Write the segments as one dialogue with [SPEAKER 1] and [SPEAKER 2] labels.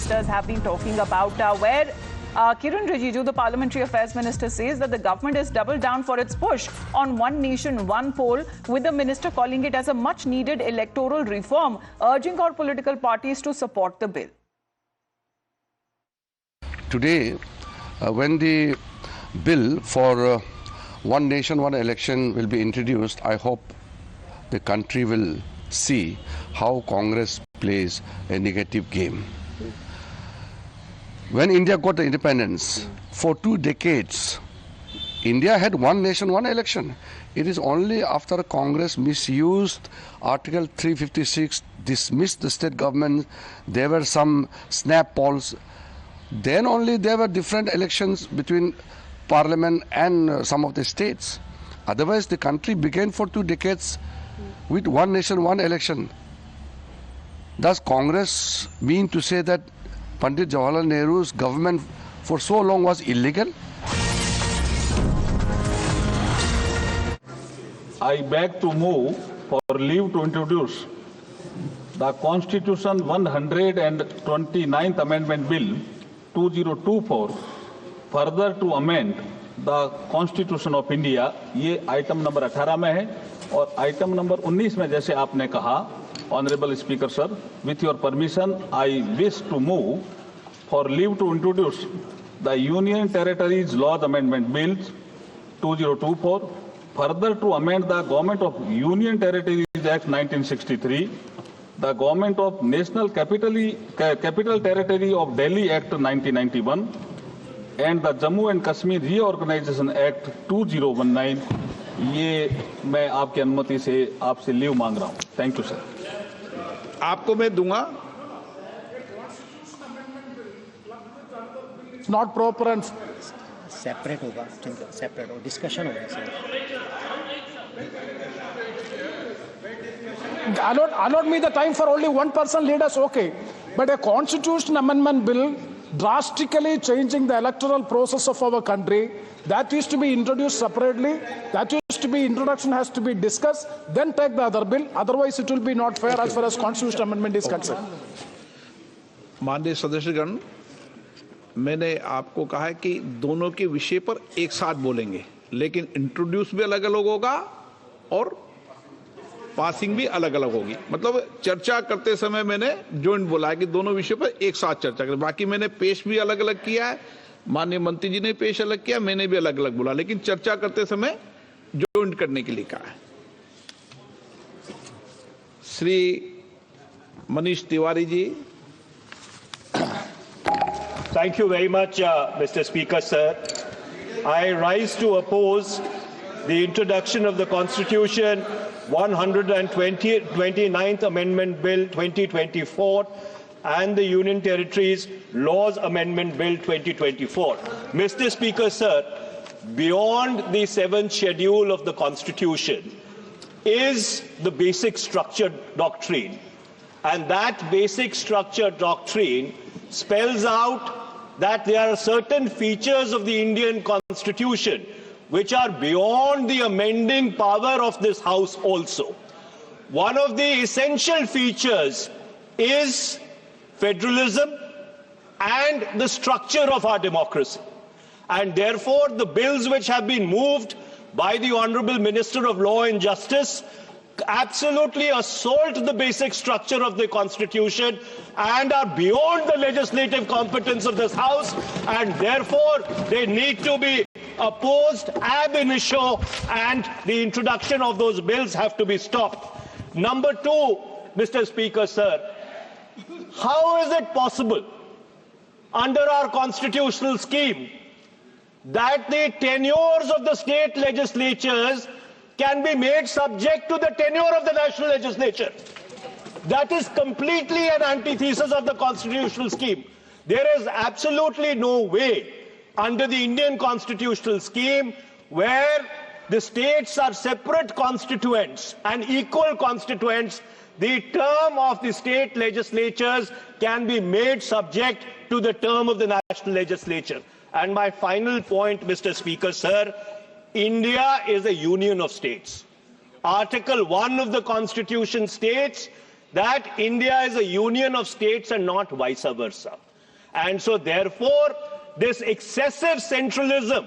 [SPEAKER 1] ministers have been talking about, where Kiren Rijiju, the Parliamentary Affairs Minister, says that the government has doubled down for its push on One Nation, One Poll, with the minister calling it as a much-needed electoral reform, urging all political parties to support the bill.
[SPEAKER 2] Today, when the bill for One Nation, One Election will be introduced, I hope the country will see how Congress plays a negative game. When India got the independence, for 2 decades, India had One Nation, One Election. It is only after Congress misused Article 356, dismissed the state government, there were some snap polls, then only there were different elections between Parliament and some of the states. Otherwise, the country began for 2 decades with One Nation, One Election. Does Congress mean to say that Pandit Jawaharlal Nehru's government for so long was illegal?
[SPEAKER 3] I beg to move for leave to introduce the Constitution 129th Amendment Bill 2024, further to amend the Constitution of India. ये item number 18 में है और item number 19 में जैसे आपने कहा, Honorable Speaker Sir, with your permission, I wish to move for leave to introduce the Union Territories Laws Amendment Bill 2024, further to amend the Government of Union Territories Act 1963, the Government of National Capital Territory of Delhi Act 1991, and the Jammu and Kashmir Reorganization Act 2019. ये मैं आपकी अनुमति से आपसे leave मांग रहा हूं. Thank you sir.
[SPEAKER 4] आपको मैं दूंगा.
[SPEAKER 5] नॉट प्रॉपर एंड
[SPEAKER 6] सेपरेट होगा, सेपरेट हो, डिस्कशन होगा sir.
[SPEAKER 5] allot me the time for only one person leaders, okay, but a constitution amendment bill drastically changing the electoral process of our country, that is to be introduced separately, that is to be introduction has to be discussed, then take the other bill, otherwise it will be not fair as far as constitutional amendment is concerned.
[SPEAKER 4] माननीय सदस्यगण, मैंने आपको कहा है कि दोनों के विषय पर एक साथ बोलेंगे, लेकिन इंट्रोड्यूस भी अलग अलग होगा और पासिंग भी अलग अलग होगी. मतलब चर्चा करते समय मैंने जॉइंट बोला है कि दोनों विषयों पर एक साथ चर्चा करें. बाकी मैंने पेश भी अलग अलग किया है, माननीय मंत्री जी ने पेश अलग किया, मैंने भी अलग अलग बोला, लेकिन चर्चा करते समय जॉइंट करने के लिए कहा है. Shri Manish Tiwari ji.
[SPEAKER 7] Thank you very much, Mr. Speaker, sir. I rise to oppose the introduction of the Constitution 129th Amendment Bill 2024 and the Union Territories Laws Amendment Bill 2024. Mr. Speaker, sir, beyond the 7th schedule of the Constitution is the basic structure doctrine. And that basic structure doctrine spells out that there are certain features of the Indian Constitution which are beyond the amending power of this House also. One of the essential features is federalism and the structure of our democracy. And therefore, the bills which have been moved by the Honorable Minister of Law and Justice absolutely assault the basic structure of the Constitution and are beyond the legislative competence of this House, and therefore they need to be opposed ab initio, and the introduction of those bills have to be stopped. Number two, Mr. Speaker, sir, how is it possible under our constitutional scheme that the tenures of the state legislatures can be made subject to the tenure of the national legislature? That is completely an antithesis of the constitutional scheme. There is absolutely no way under the Indian constitutional scheme where the states are separate constituents and equal constituents, the term of the state legislatures can be made subject to the term of the national legislature. And my final point, Mr. Speaker, sir, India is a union of states. Article 1 of the Constitution states that India is a union of states and not vice versa. And so therefore, this excessive centralism,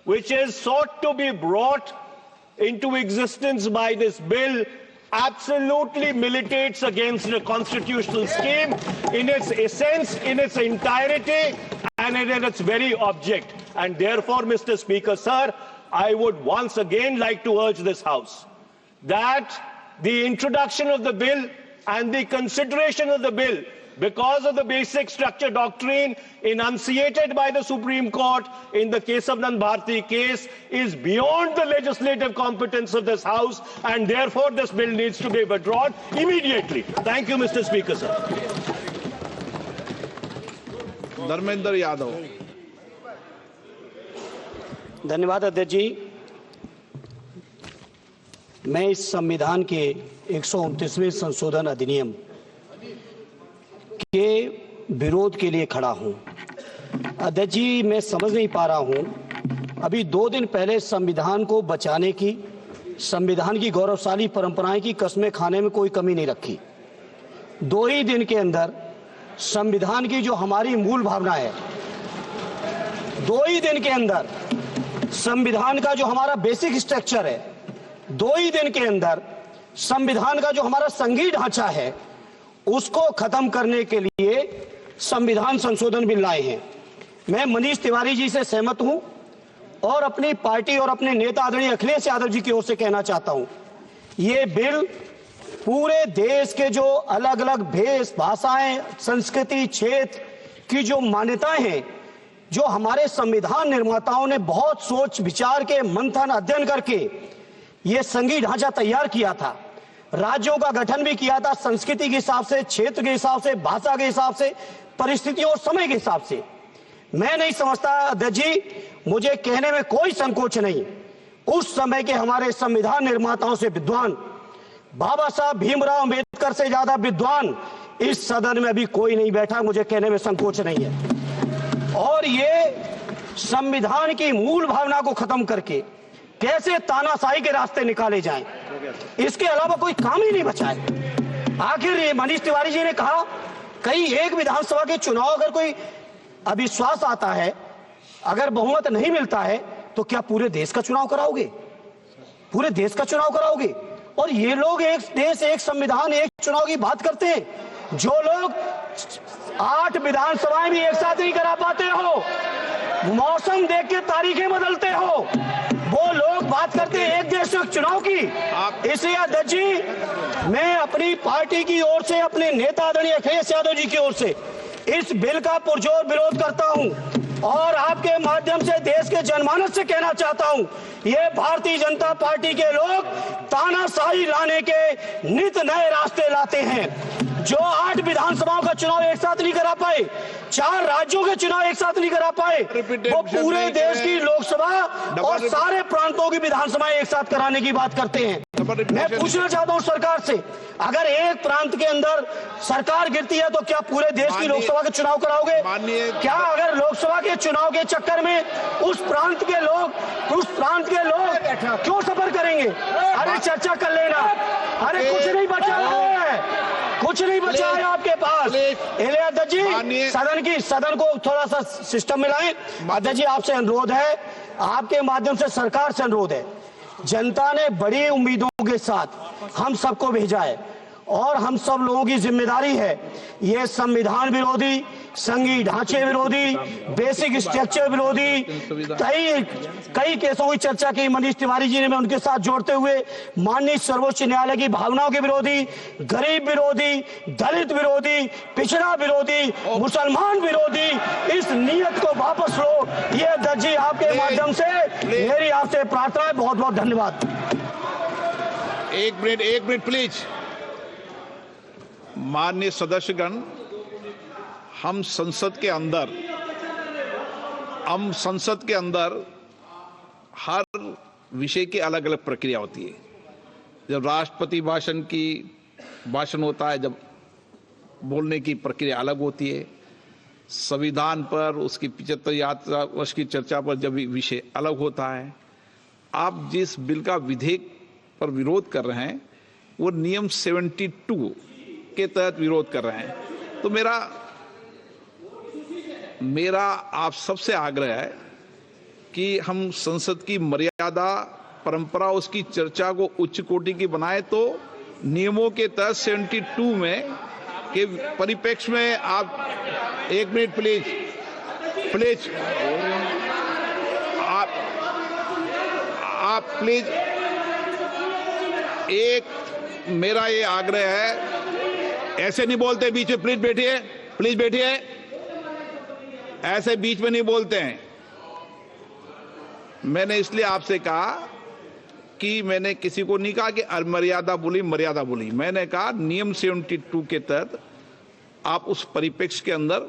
[SPEAKER 7] which is sought to be brought into existence by this bill, absolutely militates against the constitutional scheme in its essence, in its entirety, and in its very object. And therefore, Mr. Speaker, sir, I would once again like to urge this House that the introduction of the bill and the consideration of the bill, because of the basic structure doctrine enunciated by the Supreme Court in the Kesavanand Bharti case, is beyond the legislative competence of this House, and therefore this bill needs to be withdrawn immediately. Thank you, Mr. Speaker, sir.
[SPEAKER 4] Dharmendra Yadav.
[SPEAKER 6] धन्यवाद अध्यक्ष जी। मैं इस संविधान के 129वें संशोधन अधिनियम के विरोध के लिए खड़ा हूं। अध्यक्ष जी, मैं समझ नहीं पा रहा हूं, अभी 2 दिन पहले संविधान को बचाने की, संविधान की गौरवशाली परंपराएं की कस्में खाने में कोई कमी नहीं रखी। 2 ही दिन के अंदर संविधान की जो हमारी मूल भावना है, 2 ही दिन के अंदर संविधान का जो हमारा बेसिक स्ट्रक्चर है, 2 ही दिन के अंदर संविधान का जो हमारा संघीय ढांचा है, उसको खत्म करने के लिए संविधान संशोधन बिल लाए हैं। मैं मनीष तिवारी जी से सहमत हूं और अपनी पार्टी और अपने नेता आदरणीय अखिलेश यादव जी की ओर से कहना चाहता हूं, ये बिल पूरे देश के जो अलग अलग भेष, भाषाएं, संस्कृति, क्षेत्र की जो मान्यताएं हैं, जो हमारे संविधान निर्माताओं ने बहुत सोच विचार के, मंथन, अध्ययन करके ये संघीय ढांचा तैयार किया था, राज्यों का गठन भी किया था, संस्कृति के हिसाब से, क्षेत्र के हिसाब से, भाषा के हिसाब से, परिस्थितियों और समय के हिसाब से। मैं नहीं समझता अध्यक्ष जी, मुझे कहने में कोई संकोच नहीं, उस समय के हमारे संविधान निर्माताओं से विद्वान, बाबा साहब भीमराव अंबेडकर से ज्यादा विद्वान इस सदन में अभी कोई नहीं बैठा, मुझे कहने में संकोच नहीं है। और ये संविधान की मूल भावना को खत्म करके कैसे तानाशाही के रास्ते निकाले जाएं, इसके अलावा कोई काम ही नहीं बचा है। आखिर ये मनीष तिवारी जी ने कहा, कहीं एक विधानसभा के चुनाव अगर कोई अविश्वास आता है, अगर बहुमत नहीं मिलता है, तो क्या पूरे देश का चुनाव कराओगे? पूरे देश का चुनाव कराओगे? और ये लोग एक देश, एक संविधान, एक चुनाव की बात करते हैं। जो लोग 8 विधानसभाएं भी एक साथ नहीं करा पाते हो, मौसम देख के तारीखें बदलते हो, वो लोग बात करते हैं एक देश एक चुनाव की। इसलिए अध्यक्ष जी, मैं अपनी पार्टी की ओर से, अपने नेता आदरणीय अखिलेश यादव जी की ओर से इस बिल का पुरजोर विरोध करता हूं और आपके माध्यम से देश के जनमानस से कहना चाहता हूं, ये भारतीय जनता पार्टी के लोग तानाशाही लाने के नित नए रास्ते लाते हैं। जो 8 विधानसभाओं का चुनाव एक साथ नहीं करा पाए, 4 राज्यों के चुनाव एक साथ नहीं करा पाए, वो पूरे देश की लोकसभा और सारे प्रांतों की विधानसभाएं एक साथ कराने की बात करते हैं। मैं पूछना चाहता हूं सरकार से, अगर एक प्रांत के अंदर सरकार गिरती है तो क्या पूरे देश की लोकसभा के चुनाव कराओगे? क्या अगर लोकसभा के चुनाव के चक्कर में उस प्रांत के लोग क्यों सफर करेंगे? अरे चर्चा कर लेना, अरे कुछ नहीं बचा है, कुछ नहीं बचा है आपके पास। अध्यक्ष जी, सदन को थोड़ा सा सिस्टम में लाएं। अध्यक्ष जी, आपसे अनुरोध है, आपके माध्यम से सरकार से अनुरोध है, जनता ने बड़ी उम्मीदों के साथ हम सबको भेजा है और हम सब लोगों की जिम्मेदारी है, ये संविधान विरोधी, संघीय ढांचे विरोधी, बेसिक स्ट्रक्चर विरोधी कई केसों की चर्चा की मनीष तिवारी जी ने, मैं उनके साथ जोड़ते हुए माननीय सर्वोच्च न्यायालय की भावनाओं के विरोधी, गरीब विरोधी, दलित विरोधी, पिछड़ा विरोधी, मुसलमान विरोधी, इस नीयत को वापस लो। ये अध्यक्ष जी, आपके माध्यम से मेरी आपसे प्रार्थना है। बहुत बहुत धन्यवाद।
[SPEAKER 4] एक मिनट प्लीज। माननीय सदस्यगण, हम संसद के अंदर हर विषय की अलग अलग प्रक्रिया होती है। जब राष्ट्रपति भाषण होता है, जब बोलने की प्रक्रिया अलग होती है, संविधान पर उसकी 75 वर्ष की चर्चा पर जब विषय अलग होता है। आप जिस बिल का विधेयक पर विरोध कर रहे हैं, वो नियम 72 के तहत विरोध कर रहे हैं। तो मेरा मेरा आप सबसे आग्रह है कि हम संसद की मर्यादा, परंपरा, उसकी चर्चा को उच्च कोटि की बनाए, तो नियमों के तहत 72 में के परिप्रेक्ष्य में आप एक मिनट प्लीज आप प्लीज एक मेरा ये आग्रह है, ऐसे नहीं बोलते बीच में, प्लीज बैठिए, ऐसे बीच में नहीं बोलते हैं। मैंने इसलिए आपसे कहा कि मैंने किसी को नहीं कहा कि मर्यादा बोली, मैंने कहा नियम 72 के तहत आप उस परिप्रेक्ष्य के अंदर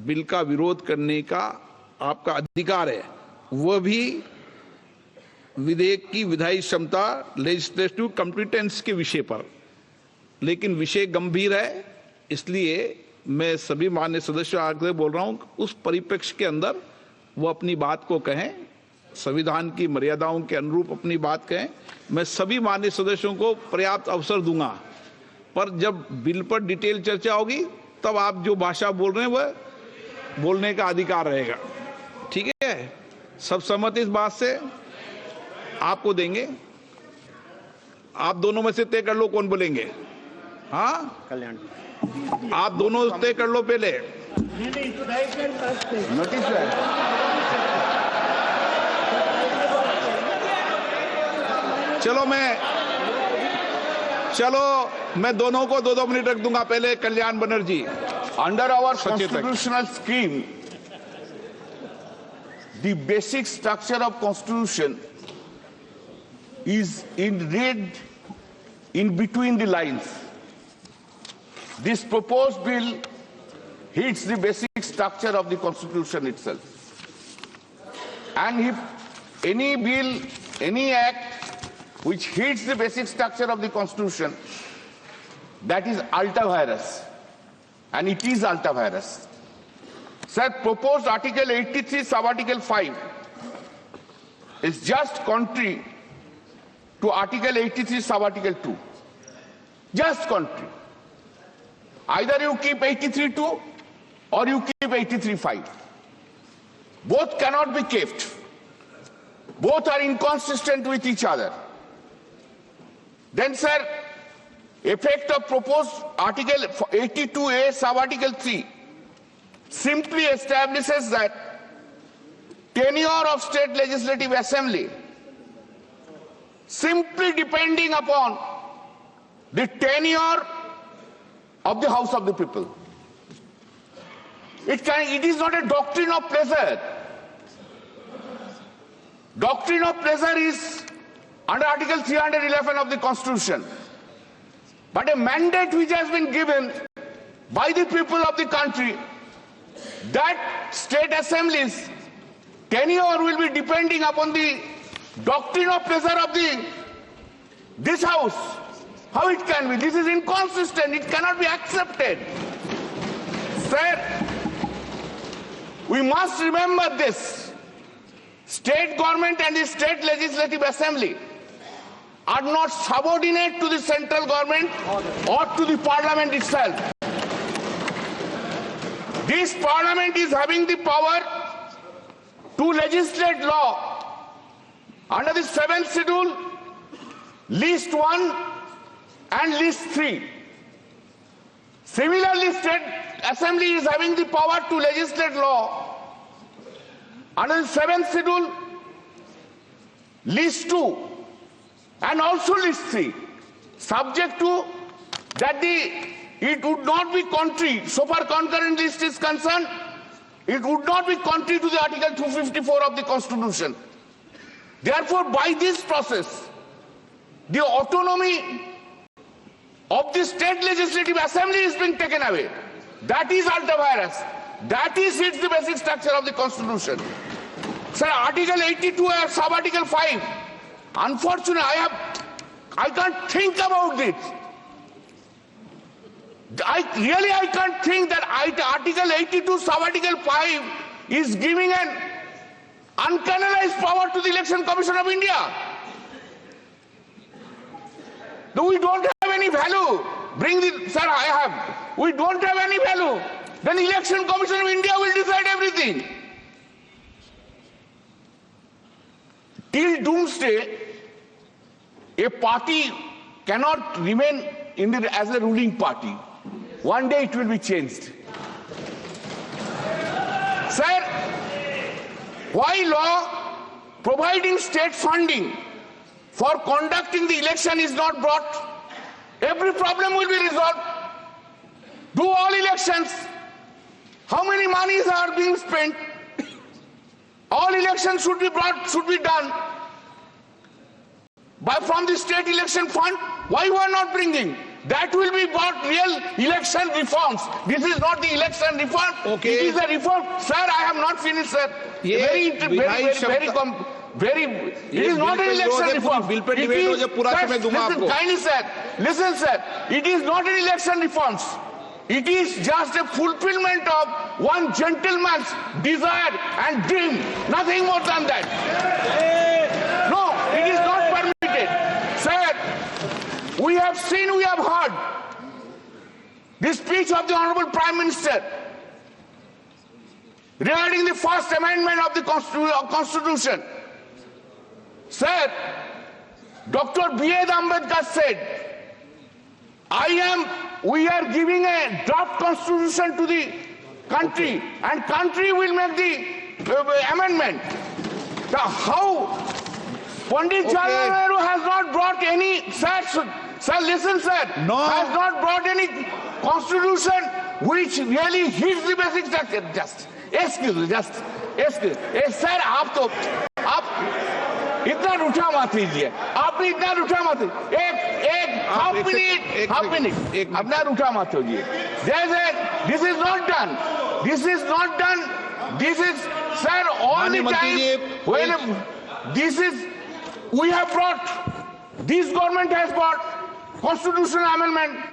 [SPEAKER 4] बिल का विरोध करने का आपका अधिकार है, वह भी विधेयक की विधायी क्षमता, लेजिस्लेटिव कॉम्पिटेंस के विषय पर। लेकिन विषय गंभीर है, इसलिए मैं सभी माननीय सदस्यों आगे बोल रहा हूं, उस परिप्रेक्ष्य के अंदर वो अपनी बात को कहें, संविधान की मर्यादाओं के अनुरूप अपनी बात कहें। मैं सभी माननीय सदस्यों को पर्याप्त अवसर दूंगा, पर जब बिल पर डिटेल चर्चा होगी तब आप जो भाषा बोल रहे हैं वह बोलने का अधिकार रहेगा। ठीक है, सब सहमत इस बात से? आपको देंगे, आप दोनों में से तय कर लो कौन बोलेंगे। हाँ, कल्याण, आप दोनों तय कर लो पहले। नोटिस है, चलो मैं दोनों को 2-2 मिनट रख दूंगा। पहले Kalyan Banerjee.
[SPEAKER 8] Under our constitutional scheme, the basic structure of constitution is read in between the lines. This proposed bill hits the basic structure of the constitution itself. And if any bill, any act which hits the basic structure of the constitution, that is ultra-virus. And it is ultra-virus. Sir, proposed Article 83, Sub-Article 5 is just contrary to Article 83, Sub-Article 2. Just contrary. Either you keep 83.2 or you keep 83.5. Both cannot be kept. Both are inconsistent with each other. Then, sir, effect of proposed Article 82A, Sub-Article 3 simply establishes that tenure of state legislative assembly simply depending upon the tenure of the House of the People. It is not a doctrine of pleasure. Doctrine of pleasure is under Article 311 of the Constitution. But a mandate which has been given by the people of the country that state assemblies tenure will be depending upon the doctrine of pleasure of this house. How it can be? This is inconsistent. It cannot be accepted. Sir, we must remember this. State government and the state legislative assembly are not subordinate to the central government or to the parliament itself. This parliament is having the power to legislate law under the 7th schedule, list 1 and list 3. Similarly, state assembly is having the power to legislate law under the 7th schedule, list 2 and also list 3, subject to that it would not be contrary, so far concurrent list is concerned, it would not be contrary to the Article 254 of the Constitution. Therefore, by this process, the autonomy of the state legislative assembly is being taken away. That is ultra-virus. That is hits the basic structure of the Constitution. Sir, Article 82 or Sub-Article 5, unfortunately, I can't think about it. I can't think that Article 82, Sub-Article 5 is giving an uncanonized power to the Election Commission of India. No, we don't have any value. We don't have any value. Then Election Commission of India will decide everything. thing. Till doomsday, a party cannot remain as a ruling party. One day it will be changed. Sir, why law providing state funding for conducting the election is not brought? Every problem will be resolved. Do all elections. How many monies are being spent? All elections should be brought, should be done from the state election fund. Why you are not bringing? That will be brought real election reforms. This is not the election reform.
[SPEAKER 4] Okay.
[SPEAKER 8] It is a reform. Sir, I have not finished, sir. It is not an election reform. Kindly, sir. Listen, sir. It is not an election reforms. It is just a fulfillment of one gentleman's desire and dream. Nothing more than that. No, it is not permitted. Sir, we have seen, we have heard the speech of the Honorable Prime Minister regarding the first amendment of the Constitution. Sir, Dr. B.A. Ambedkar said, we are giving a draft constitution to the country and country will make the amendment. Now, how Pandit Jawaharlal Nehru has not brought any, sir, listen, sir,
[SPEAKER 4] No.
[SPEAKER 8] has not brought any constitution which really hits the basic structure. Excuse me. Sir, आप इतना रूठा मत लीजिए, आपने इतना रूठा मत, half minute अपना रूठा मत होइए. This is not done. This is, sir, all the time. We have brought, this government has brought constitutional amendment.